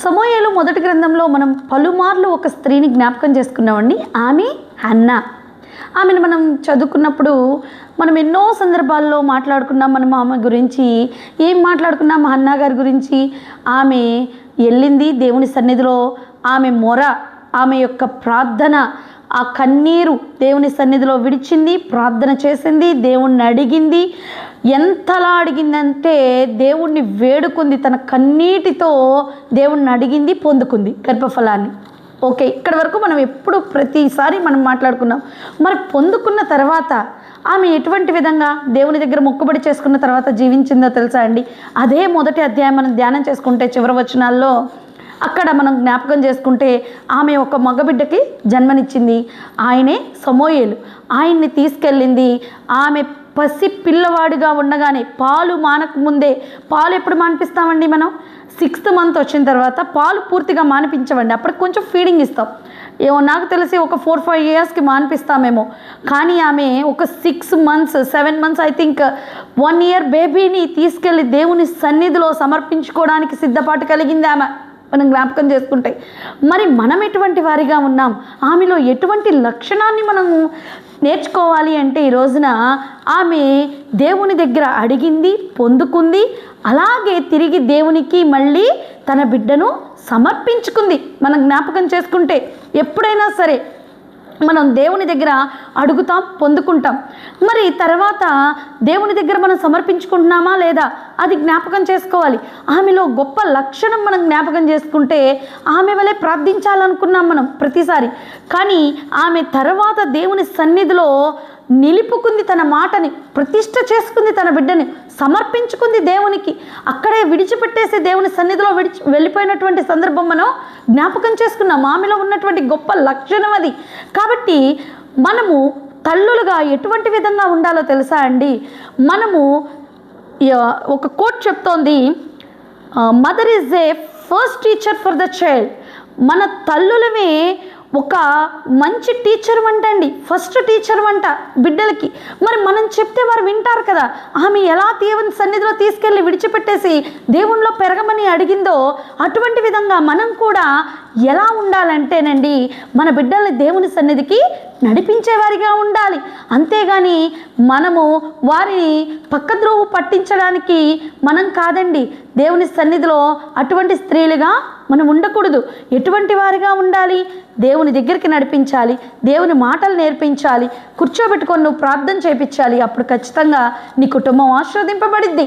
సమూయేలు మొదటి గ్రంథంలో మనం పలుమార్లు ఒక స్త్రీని జ్ఞాపకం చేసుకున్నామండి. ఆమె హన్నా. ఆమెను మనం చదువుకున్నప్పుడు మనం ఎన్నో సందర్భాల్లో మాట్లాడుకున్నాం. మనం ఆమె గురించి ఏం మాట్లాడుకున్నాం? హన్నా గారి గురించి. ఆమె వెళ్ళింది దేవుని సన్నిధిలో, ఆమె మొర, ఆమె యొక్క ప్రార్థన, ఆ కన్నీరు దేవుని సన్నిధిలో విడిచింది, ప్రార్థన చేసింది, దేవుణ్ణి అడిగింది. ఎంతలా అడిగిందంటే దేవుణ్ణి వేడుకుంది, తన కన్నీటితో దేవుణ్ణి అడిగింది, పొందుకుంది గర్భఫలాన్ని. ఓకే, ఇక్కడ వరకు మనం ఎప్పుడు ప్రతిసారి మనం మాట్లాడుకున్నాం. మరి పొందుకున్న తర్వాత ఆమె ఎటువంటి విధంగా దేవుని దగ్గర మొక్కుబడి చేసుకున్న తర్వాత జీవించిందో తెలుసా అండి? అదే మొదటి అధ్యాయం మనం ధ్యానం చేసుకుంటే చివరి వచనాల్లో అక్కడ మనం జ్ఞాపకం చేసుకుంటే ఆమె ఒక మగబిడ్డకి జన్మనిచ్చింది. ఆయనే సమూయేలు. ఆయన్ని తీసుకెళ్ళింది. ఆమె పసి పిల్లవాడిగా ఉండగానే, పాలు మానకముందే, పాలు ఎప్పుడు మానిపిస్తామండి మనం? 6th month వచ్చిన తర్వాత పాలు పూర్తిగా మానిపించవండి. అప్పటికి కొంచెం ఫీడింగ్ ఇస్తాం. ఏమో నాకు తెలిసి ఒక 4-5 yearsకి మానిపిస్తామేమో. కానీ ఆమె ఒక 6 months 7 months I think 1 year బేబీని తీసుకెళ్ళి దేవుని సన్నిధిలో సమర్పించుకోవడానికి సిద్ధపాటు కలిగింది ఆమె. మనం జ్ఞాపకం చేసుకుంటే మరి మనం ఎటువంటి వారిగా ఉన్నాం? ఆమెలో ఎటువంటి లక్షణాన్ని మనము నేర్చుకోవాలి అంటే ఈ రోజున ఆమె దేవుని దగ్గర అడిగింది, పొందుకుంది, అలాగే తిరిగి దేవునికి మళ్ళీ తన బిడ్డను సమర్పించుకుంది. మనం జ్ఞాపకం చేసుకుంటే ఎప్పుడైనా సరే మనం దేవుని దగ్గర అడుగుతాం, పొందుకుంటాం. మరి తర్వాత దేవుని దగ్గర మనం సమర్పించుకుంటున్నామా లేదా అది జ్ఞాపకం చేసుకోవాలి. ఆమెలో గొప్ప లక్షణం మనం జ్ఞాపకం చేసుకుంటే ఆమె వలె ప్రార్థించాలనుకున్నాం మనం ప్రతిసారి. కానీ ఆమె తర్వాత దేవుని సన్నిధిలో నిలుపుకుంది, తన మాటని ప్రతిష్ఠ చేసుకుంది, తన బిడ్డని సమర్పించుకుంది దేవునికి. అక్కడే విడిచిపెట్టేసి దేవుని సన్నిధిలో వెళ్ళిపోయినటువంటి సందర్భం మనం జ్ఞాపకం చేసుకున్నాం. ఆమెలో ఉన్నటువంటి గొప్ప లక్షణం అది. కాబట్టి మనము తల్లులుగా ఎటువంటి విధంగా ఉండాలో తెలుసా అండి? మనము ఒక కోట్ చెప్తోంది, mother is a first teacher for the child. మన తల్లులమే ఒక మంచి టీచర్ వంటండి, ఫస్ట్ టీచర్ వంట బిడ్డలకి. మరి మనం చెప్తే వారు వింటారు కదా. ఆమె ఎలా దేవుని సన్నిధిలో తీసుకెళ్ళి విడిచిపెట్టేసి దేవునిలో పెరగమని అడిగిందో అటువంటి విధంగా మనం కూడా ఎలా ఉండాలంటేనండి, మన బిడ్డల్ని దేవుని సన్నిధికి నడిపించేవారిగా ఉండాలి. అంతేగాని మనము వారిని పక్కద్రోవు పట్టించడానికి మనం కాదండి. దేవుని సన్నిధిలో అటువంటి స్త్రీలుగా మనం ఉండకూడదు. ఎటువంటి వారిగా ఉండాలి? దేవుని దగ్గరికి నడిపించాలి, దేవుని మాటలు నేర్పించాలి, కూర్చోబెట్టుకొని నువ్వు ప్రార్థన చేయించాలి. అప్పుడు ఖచ్చితంగా నీ కుటుంబం ఆశీర్వదింపబడిద్ది.